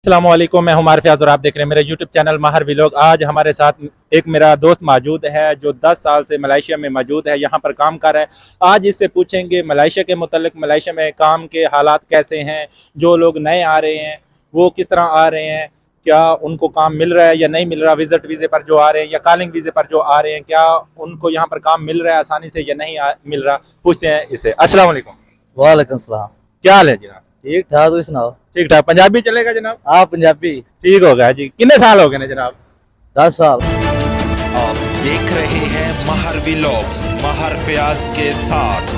अस्सलामुअलैकुम, मैं हूं फयाज और आप देख रहे हैं मेरा यूट्यूब चैनल माहर व्लॉग। आज हमारे साथ एक मेरा दोस्त मौजूद है जो 10 साल से मलेशिया में मौजूद है, यहाँ पर काम कर रहा है। आज इससे पूछेंगे मलेशिया के मुतल्लिक, मलेशिया में काम के हालात कैसे हैं, जो लोग नए आ रहे हैं वो किस तरह आ रहे हैं, क्या उनको काम मिल रहा है या नहीं मिल रहा, विजिट वीज़े पर जो आ रहे हैं या कॉलिंग वीज़े पर जो आ रहे हैं, क्या उनको यहाँ पर काम मिल रहा है आसानी से या नहीं मिल रहा। पूछते हैं इससे। अस्सलाम वालेकुम। वालेकुम सलाम। क्या हाल है जनाब? ठीक ठाक, तुम सुनाओ। ठीक ठाक। पंजाबी चलेगा जनाब? हाँ पंजाबी। ठीक हो गया जी। कितने साल हो गए ना जनाब? 10 साल। आप देख रहे हैं माहर व्लॉग्स माहर फयाज के साथ।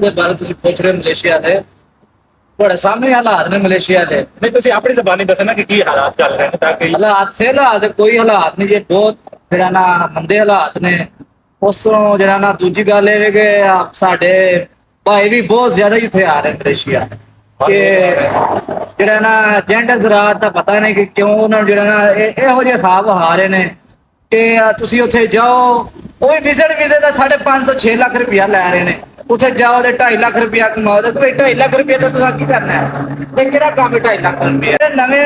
ਦੇ ਬਾਰੇ ਤੁਸੀਂ ਪੁੱਛ ਰਹੇ ਮਲੇਸ਼ੀਆ ਦੇ, ਤੁਹਾਡੇ ਸਾਹਮਣੇ ਹਾਲਾਤ ਨੇ ਮਲੇਸ਼ੀਆ ਦੇ। नहीं तो अपनी जबानी दस ना कि की हालात चल रहे हैं ताकि ਹਾਲਾਤ ਕੋਈ ਹਾਲਾਤ ਨਹੀਂ ਜੇ, ਬਹੁਤ ਜਿਹੜਾ ਨਾ ਮੰਦੇ ਹਾਲਾਤ ਨੇ। ਉਸ ਤੋਂ ਜਿਹੜਾ ਨਾ ਦੂਜੀ ਗੱਲ ਇਹ ਵੀ ਕਿ ਸਾਡੇ ਭਾਈ ਵੀ ਬਹੁਤ ਜ਼ਿਆਦਾ ਇੱਥੇ ਆ ਰਹੇ ਮਲੇਸ਼ੀਆ, ਕਿ ਜਿਹੜਾ ਨਾ ਏਜੰਟ ਜ਼ਰਾਤ ਦਾ ਪਤਾ ਨਹੀਂ ਕਿ ਕਿਉਂ ਉਹਨਾਂ ਨੂੰ ਜਿਹੜਾ ਨਾ ਇਹੋ ਜਿਹੇ ਖਾਬ ਆ ਰਹੇ ਨੇ ਕਿ ਤੁਸੀਂ ਉੱਥੇ ਜਾਓ, ਉਹ ਵੀ ਵੀਜ਼ੇ ਦਾ 5.5 ਤੋਂ 6 ਲੱਖ ਰੁਪਇਆ ਲੈ ਰਹੇ ਨੇ। ਉੱਥੇ ਜਾਓ ਤੇ 2.5 ਲੱਖ ਰੁਪਇਆ ਕਮਾਓ ਤੇ 2.5 ਲੱਖ ਰੁਪਇਆ ਤਾਂ ਤੁਸੀਂ ਕੀ ਕਰਨਾ ਹੈ? ਤੇ ਕਿਹੜਾ ਕੰਮ ਹੈ 2.5 ਲੱਖ ਰੁਪਇਆ? ਨਵੇਂ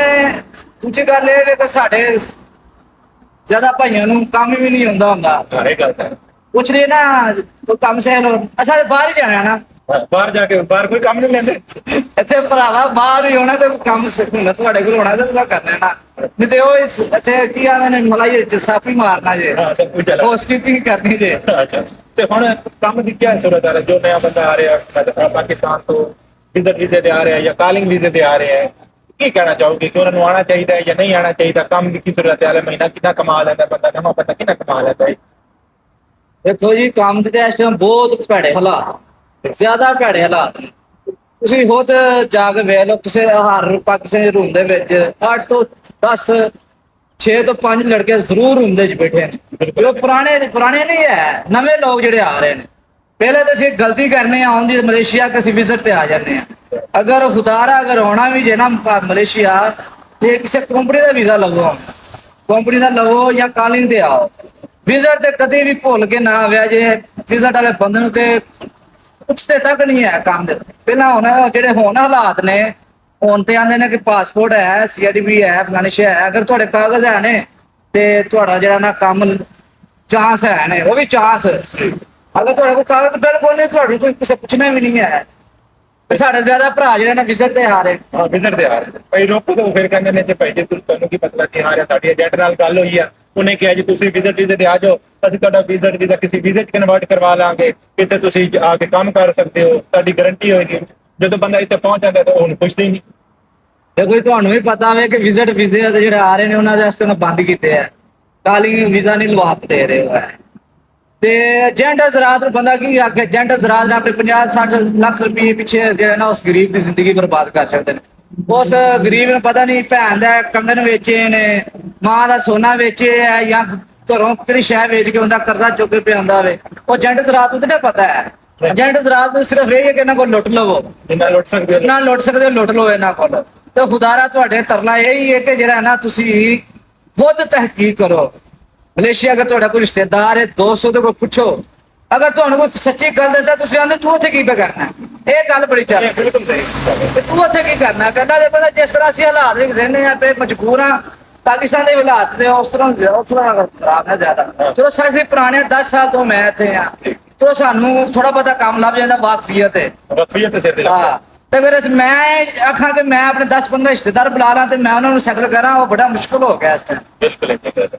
ਦੂਜੀ ਗੱਲ ਇਹ ਵੀ ਕਿ ਸਾਡੇ ਜ਼ਿਆਦਾ ਭਾਈਆਂ ਨੂੰ ਕੰਮ ਵੀ ਨਹੀਂ ਹੁੰਦਾ। ये गलत है। ਪੁੱਛ ਰਹੇ ਨਾ ਕੋਈ ਕੰਮ ਸਹਿਲ ਹੋ, ਅਸਾਂ ਤਾਂ ਬਾਹਰ ਹੀ ਜਾਣਾ ਨਾ। बाहर जाके बाहर कोई काम नहीं लेंदे। ਇੱਥੇ ਭਰਾਵਾ ਬਾਹਰ ਹੀ ਹੋਣਾ ਤੇ ਕੰਮ ਸਿੱਖਣਾ ਤੁਹਾਡੇ ਕੋਲ ਹੋਣਾ ਤੇ ਤੁਸੀਂ ਕਰਨਾ ਨਾ। ਨਹੀਂ ਤੇ ਉਹ ਇੱਥੇ ਕੀ ਆਂਦੇ ਨੇ ਮਲਾਈ ਚ ਸਾਫੀ ਮਾਰਨਾ ਜੇ। हाँ सब कुछ चला। ਹਾਊਸਕੀਪਿੰਗ ਕਰਨੀ ਜੇ। अच्छा ਤੇ ਹੁਣ ਕੰਮ ਦੀ ਕੀ ਸੂਰਤ ਹੈ? ਜੋ ਨया ਬੰਦਾ ਆ ਰਿਹਾ ਹੈ ਪਾਕਿस्तान ਤੋਂ ਵਿਜ਼ਿਟ ਵੀਜ਼ੇ ਤੇ ਆ ਰਿਹਾ ਹੈ ਜਾਂ ਕਾਲਿੰਗ ਵੀਜ਼ੇ ਤੇ ਆ ਰਿਹਾ ਹੈ, ਕੀ ਕਹਿਣਾ ਚਾਹੋਗੇ ਕਿ ਉਹਨਾਂ ਨੂੰ ਆਣਾ ਚਾਹੀਦਾ ਹੈ ਜਾਂ ਨਹੀਂ ਆਣਾ ਚਾਹੀਦਾ? ਕੰਮ ਦੀ ਕੀ ਸੂਰਤ ਹੈ? ਮਹੀਨਾ ਕਿੰਨਾ ਕਮਾ ਲੈਂਦਾ ਬੰਦਾ, ਨਵਾਂ ਬੰਦਾ ਕਿੰਨਾ ਕਮਾ ਲੈਂਦਾ ਹੈ? ਦੇਖੋ ਜੀ, ਕੰਮ ਦੇ ਇਸ ਟਾਈਮ ਬਹੁਤ ਭੈੜੇ ਹਾਲਾਤ, ਜ਼ਿਆਦਾ ਭੈੜੇ ਹਾਲਾਤ ਨੇ। ਤੁਸੀਂ ਖੁਦ ਜਾ ਕੇ ਵੇਖ ਲਓ, ਕਿਸੇ ਕਿਸੇ ਰੂਮ ਦੇ ਵਿੱਚ 8 ਤੋਂ 10 6 ਤੋਂ 5 ਲੜਕੇ ਜ਼ਰੂਰ ਰੂਮ ਦੇ ਵਿੱਚ ਬੈਠੇ ਨੇ। ਜੋ ਪੁਰਾਣੇ ਨਹੀਂ ਹੈ, ਨਵੇਂ ਲੋਕ ਜਿਹੜੇ ਆ ਰਹੇ ਨੇ। ਪਹਿਲੇ ਤਾਂ ਅਸੀਂ ਗਲਤੀ ਕਰਨੇ ਆ ਆਉਂਦੀ ਮਲੇਸ਼ੀਆ ਕਿਸੇ ਵਿਜ਼ਿਟ ਤੇ ਆ ਜਾਂਦੇ ਆ। ਅਗਰ ਖੁਦਾਰਾ ਅਗਰ ਆਉਣਾ ਵੀ ਜੇ ਨਾ ਮਲੇਸ਼ੀਆ ਤੇ ਕਿਸੇ ਕੰਪਨੀ ਦਾ ਵੀਜ਼ਾ ਲਵੋ, ਕੰਪਨੀ ਦਾ ਲਵੋ ਜਾਂ ਕਾਲਿੰਗ ਤੇ ਆਓ। ਵਿਜ਼ਿਟ ਤੇ ਕਦੇ ਵੀ ਭੁੱਲ ਕੇ ਨਾ ਆਵਿਆ ਜੇ। ਵਿਜ਼ਿਟ ਵਾਲੇ ਬੰਦੇ ਨੂੰ ਤੇ ਪੁੱਛਦੇ ਤੱਕ ਨਹੀਂ ਹੈ ਕੰਮ ਦੇ। ਪਹਿਲਾਂ ਹੁਣ ਜਿਹੜੇ ਹੁਣ ਹਾਲਾਤ ਨੇ, ਹੁਣ ਤੇ ਆਂਦੇ ਨੇ ਕਿ ਪਾਸਪੋਰਟ ਹੈ, CIDB ਹੈ, ਫਲਾਨਿਸ਼ ਹੈ। ਅਗਰ ਤੁਹਾਡੇ ਕਾਗਜ਼ ਹੈ ਨੇ ਤੇ ਤੁਹਾਡਾ ਜਿਹੜਾ ਨਾ ਕੰਮ ਚਾਂਸ ਹੈ ਨੇ, ਉਹ ਵੀ ਚਾਂਸ। ਅਗਰ ਤੁਹਾਡੇ ਕੋਲ ਕਾਗਜ਼ ਬਿਲਕੁਲ ਨਹੀਂ, ਤੁਹਾਡੇ ਕੋਈ ਕਿਸੇ ਪੁੱਛਣਾ ਵੀ ਨਹੀਂ ਹੈ। ਤੇ ਸਾਡੇ ਜ਼ਿਆਦਾ ਭਰਾ ਜਿਹੜੇ ਨੇ ਵਿਜ਼ਿਟ ਤੇ ਆ ਰਹੇ। ਹਾਂ ਵਿਜ਼ਿਟ ਤੇ ਆ ਰਹੇ ਭਾਈ, ਰੋਕੋ ਤਾਂ ਫਿਰ ਕਹਿੰਦੇ ਨੇ ਜੇ ਭਾਈ ਜੀ ਤੁਹਾਨੂੰ ਕੀ ਮਸਲਾ ਸੀ ਆ ਰਿਹਾ, ਸਾਡੀ ਏਜੰਟ ਨਾਲ ਗੱਲ ਹੋਈ ਆ, ਉਹਨੇ ਕਿਹਾ ਜੀ ਤੁਸੀਂ ਵਿਜ਼ਿਟ ਵੀਜ਼ੇ ਤੇ ਆ ਜਾਓ, ਅਸੀਂ ਤੁਹਾਡਾ ਵਿਜ਼ਿਟ ਵੀਜ਼ਾ ਕਿਸੇ ਵੀਜ਼ੇ 'ਚ ਕਨਵਰਟ ਕਰਵਾ ਲਾਂਗੇ, ਕਿਤੇ ਤੁਸੀਂ ਆ ਕੇ ਕੰਮ ਕਰ ਸਕਦੇ ਹੋ, ਸਾਡੀ ਗਾਰੰਟੀ ਹੋਏਗੀ। ਜਦੋਂ ਬੰਦਾ ਇੱਥੇ ਪਹੁੰਚ ਜਾਂਦਾ ਤਾਂ ਉਹਨੂੰ ਪੁੱਛਦੇ ਹੀ ਨਹੀਂ। ਦੇਖੋ ਤੁਹਾਨੂੰ ਵੀ ਪਤਾ ਹੋਵੇ ਕਿ ਵਿਜ਼ਿਟ ਵੀਜ਼ੇ ਜਿਹੜੇ ਆ ਰਹੇ ਨੇ ਉਹਨਾਂ ਦੇ ਵਾਸਤੇ ਬੰਦ ਕੀਤੇ ਆ। ਕਾਲਿੰਗ ਵੀਜ਼ਾ ਨਹੀਂ ਲਵਾ ਦੇ ਰਹੇ ਹੋ ਤੇ ਏਜੰਟ ਜ਼ਰਾਤ ਨੂੰ ਬੰਦਾ ਕੀ ਆਖੇ? ਏਜੰਟ ਜ਼ਰਾਤ ਨੇ ਆਪਣੇ 50-60 ਲੱਖ ਰੁਪਏ ਪਿੱਛੇ ਜਿਹੜਾ ਨਾ ਉਸ ਗਰੀਬ ਦੀ ਜ਼ਿੰਦਗੀ ਬਰਬਾਦ ਕਰ ਛੱਡਦੇ ਨੇ। ਉਸ ਗਰੀਬ ਨੂੰ ਪਤਾ ਨਹੀਂ ਭੈਣ ਦਾ ਕੰਗਣ ਵੇਚੇ ਨੇ, ਮਾਂ ਦਾ ਸੋਨਾ ਵੇਚੇ ਹੈ, ਜਾਂ ਘਰੋਂ ਕਿਹੜੀ ਸ਼ੈ ਵੇਚ ਕੇ ਉਹਦਾ ਕਰਜ਼ਾ ਚੁੱਕ ਕੇ ਪਿਆਉਂਦਾ ਹੋਵੇ। ਉਹ ਏਜੰਟ ਜ਼ਰਾਤ ਨੂੰ ਤਾਂ ਪਤਾ ਹੈ। ਏਜੰਟ ਜ਼ਰਾਤ ਨੂੰ ਸਿਰਫ ਇਹ ਹੈ ਕਿ ਇਹਨਾਂ ਕੋਲ ਲੁੱਟ ਲਵੋ, ਜਿੰਨਾ ਲੁੱਟ ਸਕਦੇ ਹੋ ਜਿੰਨਾ ਲੁੱਟ ਸਕਦੇ ਹੋ ਲੁੱਟ ਲਓ ਇਹਨਾਂ ਕੋਲ। ਤੇ ਖੁਦਾਰਾ ਤੁਹਾਡੇ ਤਰਲਾ ਇਹੀ ਹੈ ਕਿ ਜਿਹੜਾ ਨਾ ਤੁਸੀਂ ਖੁਦ ਤਹਿਕੀਕ ਕਰੋ। ਮਲੇਸ਼ੀਆ ਅਗਰ ਤੁਹਾਡਾ ਕੋਈ ਰਿਸ਼ਤੇਦਾਰ ਹੈ, ਦੋਸਤ, ਉਹਦੇ ਕੋਲ ਪੁੱਛੋ। ਅਗਰ ਤੁਹਾਨੂੰ ਕੋਈ ਸੱਚੀ ਗੱਲ ਦੱਸਦਾ, ਤੁਸੀਂ ਆਂਦੇ ਤੂੰ ਉੱਥੇ ਕੀ ਕਰਨਾ? ਇਹ ਗੱਲ ਬੜੀ ਚੱਲ ਰਹੀ। ਬਿਲਕੁਲ ਸਹੀ। ਤੇ ਤੂੰ ਉੱਥੇ ਕੀ ਕਰਨਾ? ਪਹਿਲਾਂ ਦੇ ਪਹਿਲਾਂ ਜਿਸ ਤਰ੍ਹਾਂ ਅਸੀਂ ਹਾਲਾਤ ਵਿੱਚ ਰਹਿੰਦੇ ਆ ਪਏ, ਮਜਬੂਰ ਆ। ਪਾਕਿਸਤਾਨ ਦੇ ਹਾਲਾਤ ਨੇ ਉਸ ਤਰ੍ਹਾਂ ਖਰਾਬ ਨਾ ਜ਼ਿਆਦਾ। ਚਲੋ ਅਸੀਂ ਪੁਰਾਣੇ 10 ਸਾਲ ਤੋਂ ਮੈਂ ਇੱਥੇ ਆ, ਚਲੋ ਸਾਨੂੰ ਥੋੜਾ ਬਹੁਤਾ ਕੰਮ ਲੱਭ ਜਾਂਦਾ ਵਾਕਫੀਅਤ ਹੈ। ਵਕਫੀਅਤ ਸਿਰ ਤੇ ਹਾਂ, ਤੇ ਅਗਰ ਮੈਂ ਆਖਾਂ ਕਿ ਮੈਂ ਆਪਣੇ 10-15 ਰਿਸ਼ਤੇਦਾਰ ਬੁਲਾ ਲਾਂ ਤੇ ਮੈਂ ਉਹਨਾਂ ਨੂੰ ਸੈਟਲ ਕਰਾਂ, ਉਹ ਬੜਾ ਮੁਸ਼ਕਲ ਹੋ ਗਿਆ ਇਸ ਟਾਈਮ। ਬਿਲਕੁਲ।